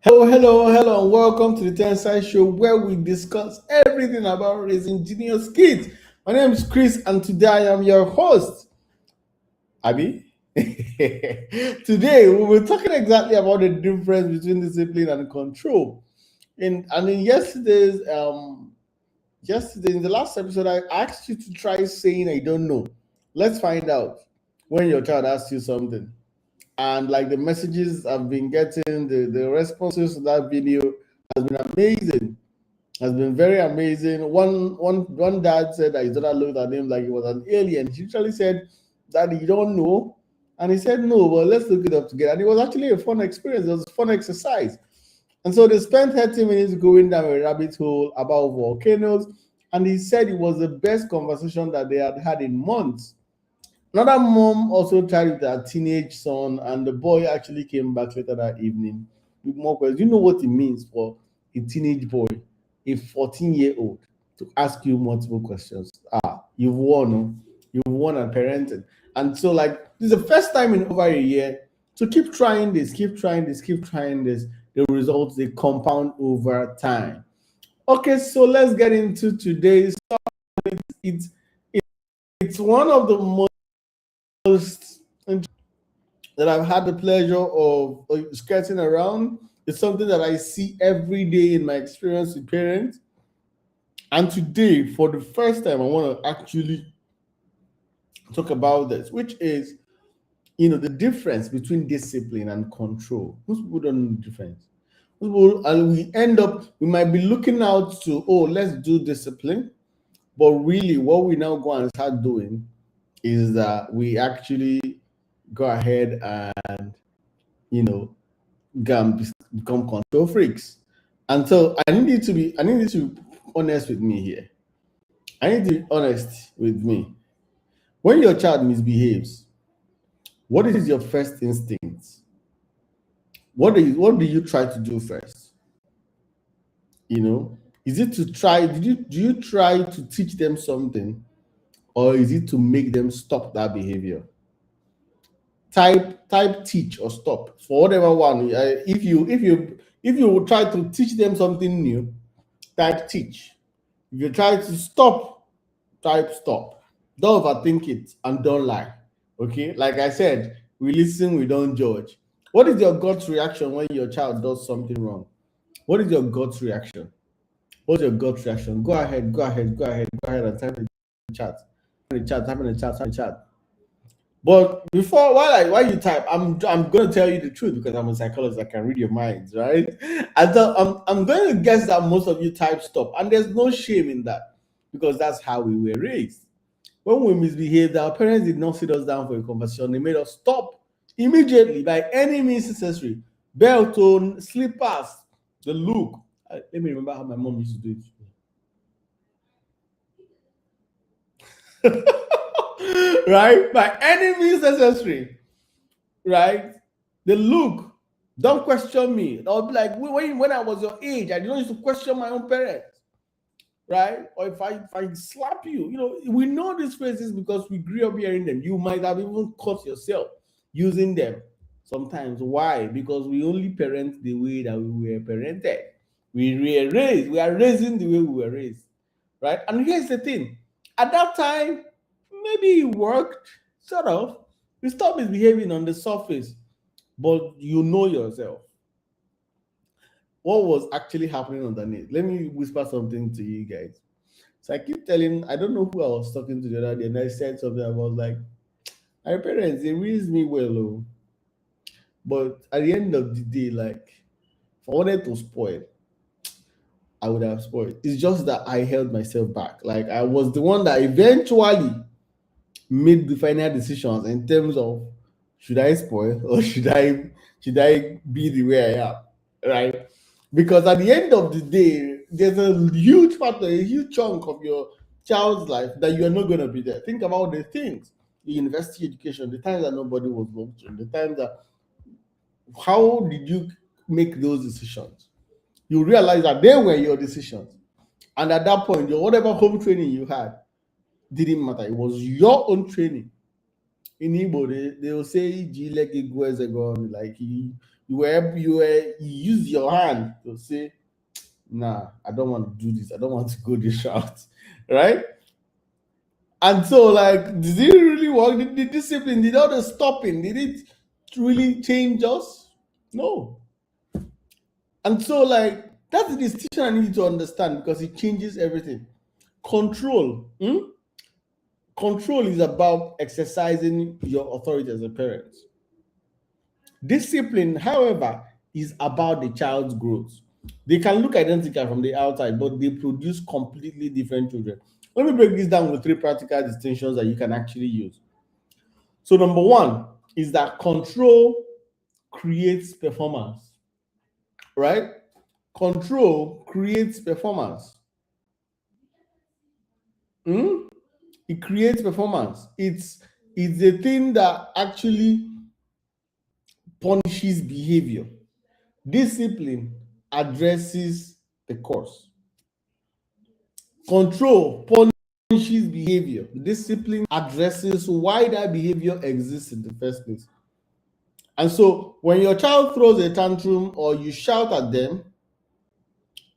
Hello, and welcome to the Tensai Show where we discuss everything about raising genius kids. My name is Chris, and today I am your host, Abby. Today we were talking exactly about the difference between discipline and control. In yesterday in the last episode, I asked you to try saying I don't know. Let's find out when your child asks you something. And like the messages I've been getting, the responses to that video has been amazing. Has been very amazing. One dad said that his daughter looked at him like he was an alien. She literally said, "Daddy, you don't know," and he said, "No, but let's look it up together." And it was actually a fun experience. It was a fun exercise. And so they spent 30 minutes going down a rabbit hole about volcanoes, and he said it was the best conversation that they had had in months. Another mom also tried with her teenage son, and the boy actually came back later that evening with more questions. You know what it means for a teenage boy, a 14-year-old, to ask you multiple questions? You've won. You've won at parenting. And so, like, this is the first time in over a year. So keep trying this, keep trying this, keep trying this. The results, they compound over time. Okay, so let's get into today's topic. It's one of the most that I've had the pleasure of skirting around. It's something that I see every day in my experience with parents. And today, for the first time, I want to actually talk about this, which is, the difference between discipline and control. Most people don't know the difference. Most people, and we might be looking out to, oh, let's do discipline. But really, what we now go and start doing is that we actually go ahead and you know become control freaks. And so I need you to be honest with me here. I need to be honest with me. When your child misbehaves, what is your first instinct? What do you try to do first? Is it to try do you try to teach them something, or is it to make them stop that behavior? Type teach or stop for whatever one. If you try to teach them something new, type teach. If you try to stop, type stop. Don't overthink it and don't lie. Okay, like I said, we listen, we don't judge. What is your gut reaction when your child does something wrong? What is your gut reaction? What's your gut reaction? Go ahead and type in the chat. Type in the chat, type in the chat. But before, while you type, I'm gonna tell you the truth because I'm a psychologist. I can read your minds, right? And so I'm going to guess that most of you type stop, and there's no shame in that because that's how we were raised. When we misbehaved, our parents did not sit us down for a conversation. They made us stop immediately by any means necessary. Bell tone, slippers, the look. Let me remember how my mom used to do it. Right? By any means necessary. Right? The look. Don't question me. I'll be like, when I was your age, I didn't used to question my own parents. Right? Or if I slap you, we know these phrases because we grew up hearing them. You might have even caught yourself using them sometimes. Why? Because we only parent the way that we were parented. We are raising the way we were raised. Right? And here's the thing. At that time, maybe it worked, sort of. You stop misbehaving on the surface, but you know yourself. What was actually happening underneath? Let me whisper something to you guys. So I don't know who I was talking to the other day, and I said something about like, my parents, they raised me well, but at the end of the day, like, if I wanted to spoil, I would have spoiled. It's just that I held myself back. Like, I was the one that eventually made the final decisions in terms of should I spoil or should I be the way I am, right? Because at the end of the day, there's a huge factor, a huge chunk of your child's life that you are not going to be there. Think about the things, the university education, the times that nobody was watching, the times that how did you make those decisions? You realize that they were your decisions, and at that point, your whatever home training you had didn't matter. It was your own training. In Igbo, they will say "Jileki Gwezegon," like you use your hand to say, "Nah, I don't want to do this. I don't want to go this route," right? And so, like, did it really work? Did the discipline, did all the stopping, did it really change us? No. And so, like, that's the distinction I need you to understand because it changes everything. Control. Control is about exercising your authority as a parent. Discipline, however, is about the child's growth. They can look identical from the outside, but they produce completely different children. Let me break this down with three practical distinctions that you can actually use. So, number one is that control creates performance, right? Control creates performance. Hmm? It creates performance. It's a thing that actually punishes behavior. Discipline addresses the cause. Control punishes behavior. Discipline addresses why that behavior exists in the first place. And so when your child throws a tantrum or you shout at them,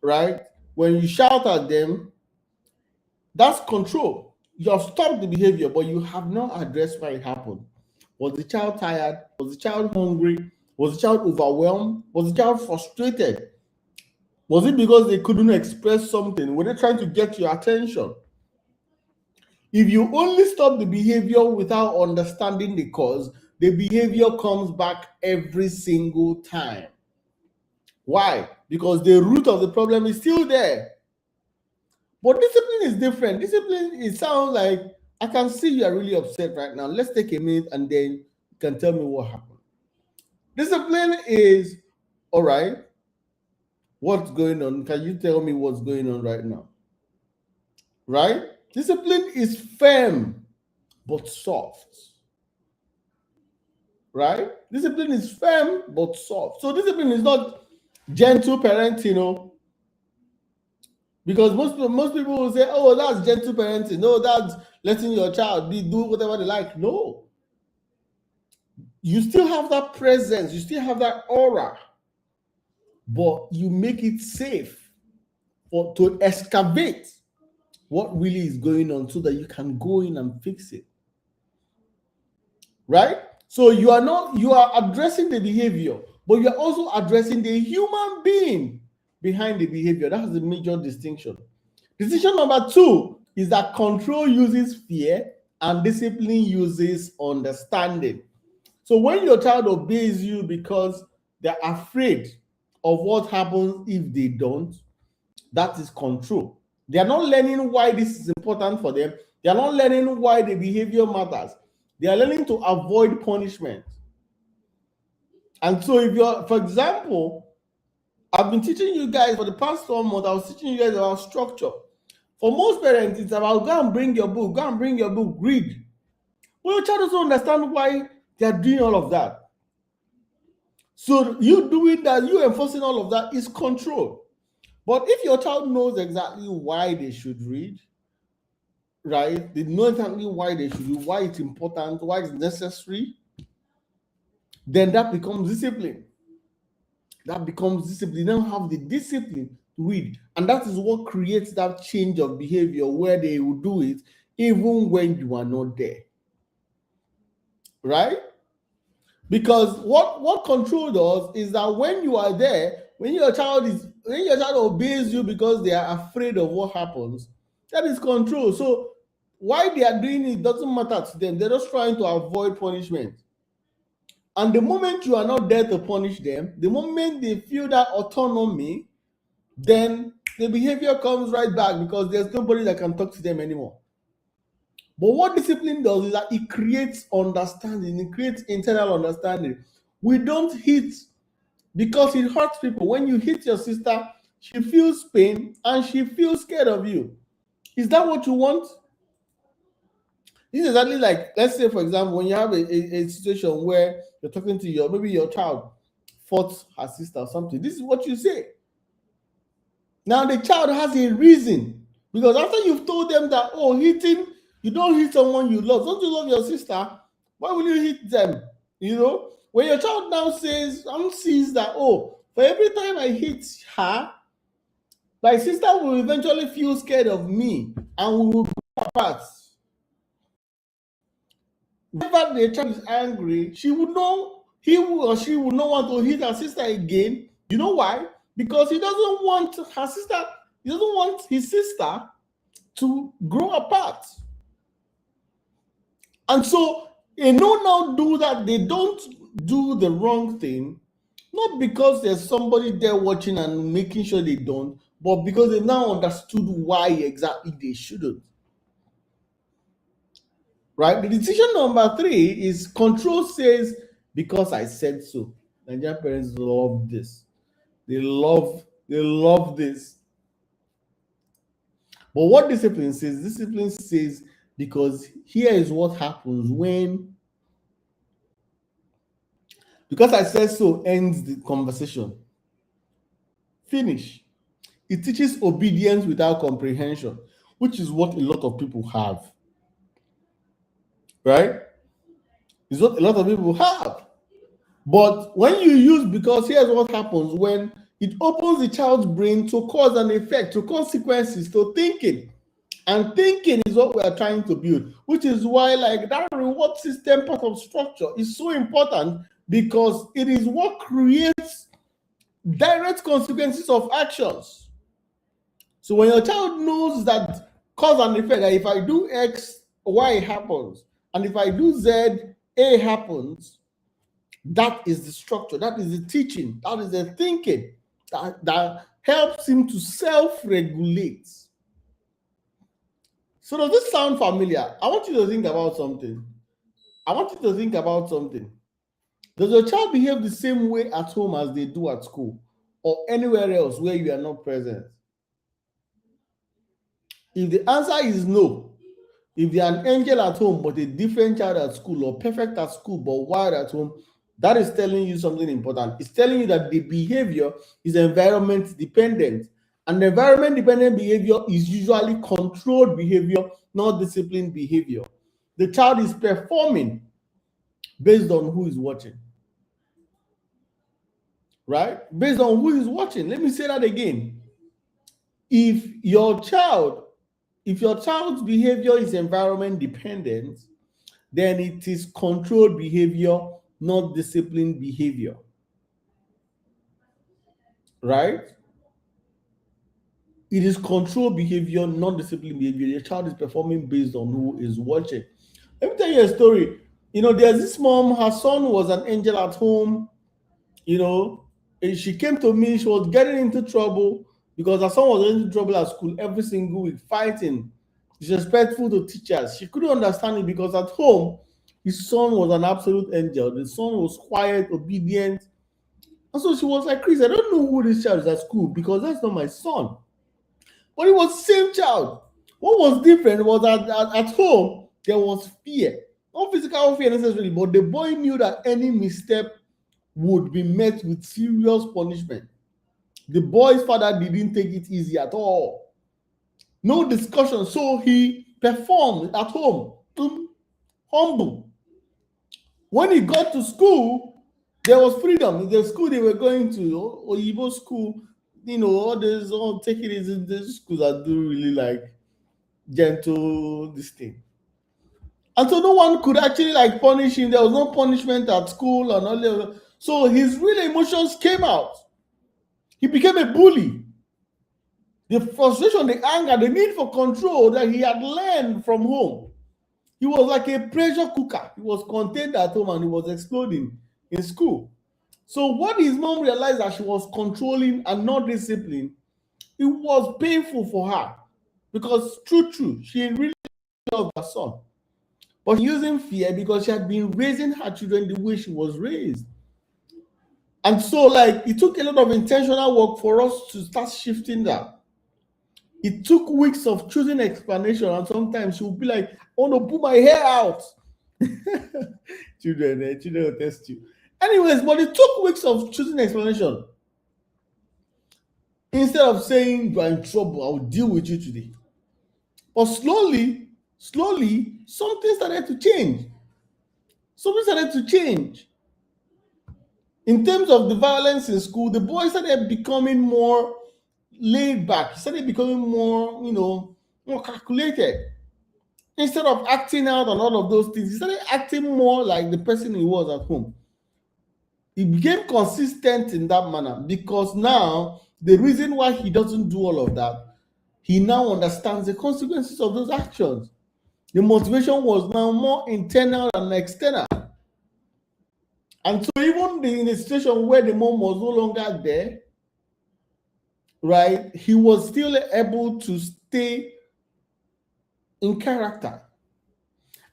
right? When you shout at them, that's control. You have stopped the behavior, but you have not addressed why it happened. Was the child tired? Was the child hungry? Was the child overwhelmed? Was the child frustrated? Was it because they couldn't express something? Were they trying to get your attention? If you only stop the behavior without understanding the cause, the behavior comes back every single time. Why? Because the root of the problem is still there. But discipline is different. Discipline, it sounds like I can see you are really upset right now. Let's take a minute and then you can tell me what happened. Discipline is all right. What's going on? Can you tell me what's going on right now? Right? Discipline is firm but soft. Right? Discipline is firm but soft. So discipline is not gentle parenting, because most people will say, "Oh, that's gentle parenting. No, that's letting your child do whatever they like." No, you still have that presence, you still have that aura, but you make it safe to excavate what really is going on so that you can go in and fix it. Right? So you are addressing the behavior, but you are also addressing the human being behind the behavior. That's the major distinction. Decision number two is that control uses fear and discipline uses understanding. So when your child obeys you because they're afraid of what happens if they don't, that is control. They are not learning why this is important for them. They are not learning why the behavior matters. They are learning to avoid punishment. And so if you're, for example, I've been teaching you guys for the past 1 month, I was teaching you guys about structure. For most parents, it's about go and bring your book, read. Well, your child doesn't understand why they are doing all of that. So you doing that, you enforcing all of that is control. But if your child knows exactly why they should read, right? They know exactly why they should read, why it's important, why it's necessary, then that becomes discipline. That becomes discipline. They don't have the discipline to read. And that is what creates that change of behavior where they will do it even when you are not there. Right? Because what control does is that when you are there, when your child obeys you because they are afraid of what happens, that is control. So why they are doing it doesn't matter to them. They're just trying to avoid punishment. And the moment you are not there to punish them, the moment they feel that autonomy, then the behavior comes right back because there's nobody that can talk to them anymore. But what discipline does is that it creates understanding, it creates internal understanding. We don't hit because it hurts people. When you hit your sister, she feels pain and she feels scared of you. Is that what you want? This is exactly like, let's say, for example, when you have a situation where you're talking to maybe your child fought her sister or something. This is what you say. Now the child has a reason, because after you've told them that, oh, hitting, you don't hit someone you love. Don't you love your sister? Why will you hit them? When your child now sees that, oh, for every time I hit her, my sister will eventually feel scared of me and we will go apart. Whenever the child is angry, she would know he or she would not want to hit her sister again. You know why? Because he doesn't want his sister to grow apart. And so they don't now do that. They don't do the wrong thing, not because there's somebody there watching and making sure they don't, but because they now understood why exactly they shouldn't. Right? The decision number 3 is control says, because I said so. Nigerian parents love this. They love this. But what discipline says? Discipline says, because here is what happens when, because I said so ends the conversation. Finish. It teaches obedience without comprehension, which is what a lot of people have. Right? It's what a lot of people have. But when you use because here's what happens when it opens the child's brain to cause and effect, to consequences, to thinking. And thinking is what we are trying to build, which is why like that reward system part of structure is so important, because it is what creates direct consequences of actions. So when your child knows that cause and effect, that if I do X, Y happens, and if I do Z, A happens, that is the structure, that is the teaching, that is the thinking that helps him to self-regulate. So does this sound familiar? I want you to think about something. Does your child behave the same way at home as they do at school or anywhere else where you are not present? If the answer is no, if they are an angel at home but a different child at school, or perfect at school but wild at home, that is telling you something important. It's telling you that the behavior is environment dependent. And environment dependent behavior is usually controlled behavior, not disciplined behavior. The child is performing based on who is watching. Right? Based on who is watching. Let me say that again. If your child's behavior is environment dependent, then it is controlled behavior, not disciplined behavior. Right? It is controlled behavior, not disciplined behavior. Your child is performing based on who is watching. Let me tell you a story. There's this mom, her son was an angel at home. And she came to me, she was getting into trouble because her son was getting into trouble at school every single week, fighting, disrespectful to teachers. She couldn't understand it because at home, his son was an absolute angel. The son was quiet, obedient. And so she was like, Chris, I don't know who this child is at school because that's not my son. But it was the same child. What was different was at home, there was fear. Not physical fear necessarily, but the boy knew that any misstep would be met with serious punishment. The boy's father didn't take it easy at all. No discussion. So he performed at home, humble. When he got to school, there was freedom. In the school they were going to, Oyibo school, all take it easy. These schools that do really like gentle this thing. And so no one could actually like punish him. There was no punishment at school and all that. So his real emotions came out. He became a bully. The frustration, the anger, the need for control that he had learned from home. He was like a pressure cooker. He was contained at home and he was exploding in school. So what his mom realized that she was controlling and not disciplined, it was painful for her because true, she really loved her son. But using fear because she had been raising her children the way she was raised. And so, like, it took a lot of intentional work for us to start shifting that. It took weeks of choosing explanation, and sometimes she would be like, I want to pull my hair out. Children will test you. Anyways, but it took weeks of choosing explanation. Instead of saying, you are in trouble, I will deal with you today. But slowly, something started to change. something started to change. In terms of the violence in school, the boy started becoming more laid back. He started becoming more, more calculated. Instead of acting out on all of those things, he started acting more like the person he was at home. He became consistent in that manner because now the reason why he doesn't do all of that, he now understands the consequences of those actions. The motivation was now more internal than external. And so even in a situation where the mom was no longer there, right, he was still able to stay in character.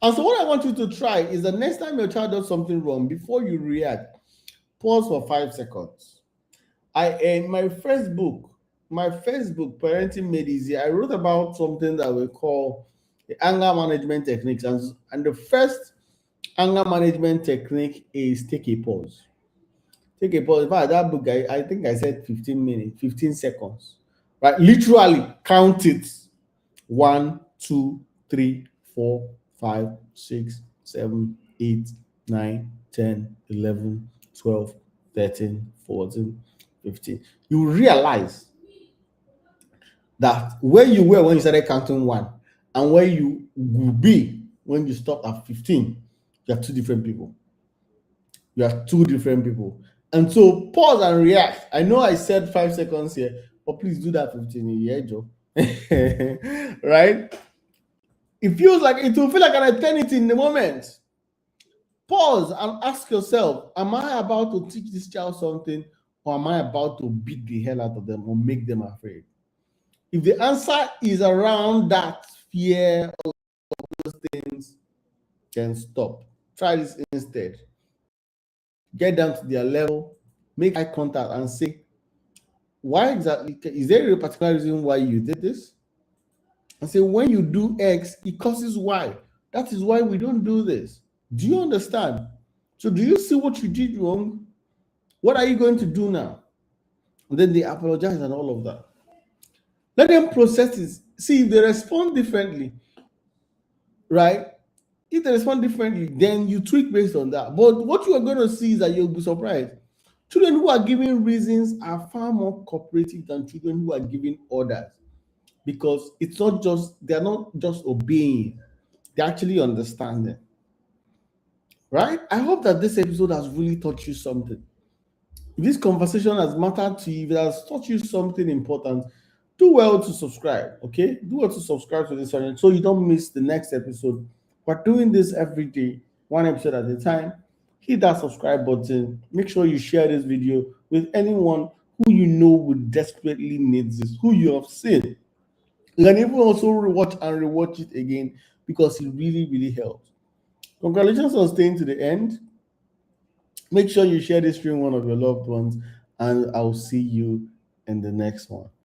And so what I want you to try is the next time your child does something wrong, before you react, pause for 5 seconds. In my first book, Parenting Made Easy, I wrote about something that we call the anger management techniques. And the first anger management technique is take a pause. Take a pause. In fact, that book, I think I said 15 minutes, 15 seconds. Right? Literally count it. 1, 2, 3, 4, 5, 6, 7, 8, 9, 10, 11, 12, 13, 14, 15. You realize that where you were when you started counting 1 and where you will be when you stop at 15, you are two different people. You are two different people. And so pause and react. I know I said 5 seconds here, but please do that 15 yeah, Joe. Right? It will feel like an eternity in the moment. Pause and ask yourself, am I about to teach this child something, or am I about to beat the hell out of them or make them afraid? If the answer is around that fear of those things, then stop. Try this instead. Get down to their level, make eye contact and say, why exactly? Is there a particular reason why you did this? And say, when you do X, it causes Y. That is why we don't do this. Do you understand? So do you see what you did wrong? What are you going to do now? And then they apologize and all of that. Let them process it. See if they respond differently, right? If they respond differently, then you tweak based on that. But what you are going to see is that you'll be surprised. Children who are giving reasons are far more cooperative than children who are giving orders, because they're not just obeying, they're actually understanding. Right? I hope that this episode has really taught you something. If this conversation has mattered to you, if it has taught you something important, do well to subscribe, okay? Do well to subscribe to this channel so you don't miss the next episode. We're doing this every day, one episode at a time. Hit that subscribe button. Make sure you share this video with anyone who you know would desperately need this, who you have seen. You can even also rewatch and rewatch it again because it really, really helps. Congratulations on staying to the end. Make sure you share this stream with one of your loved ones, and I'll see you in the next one.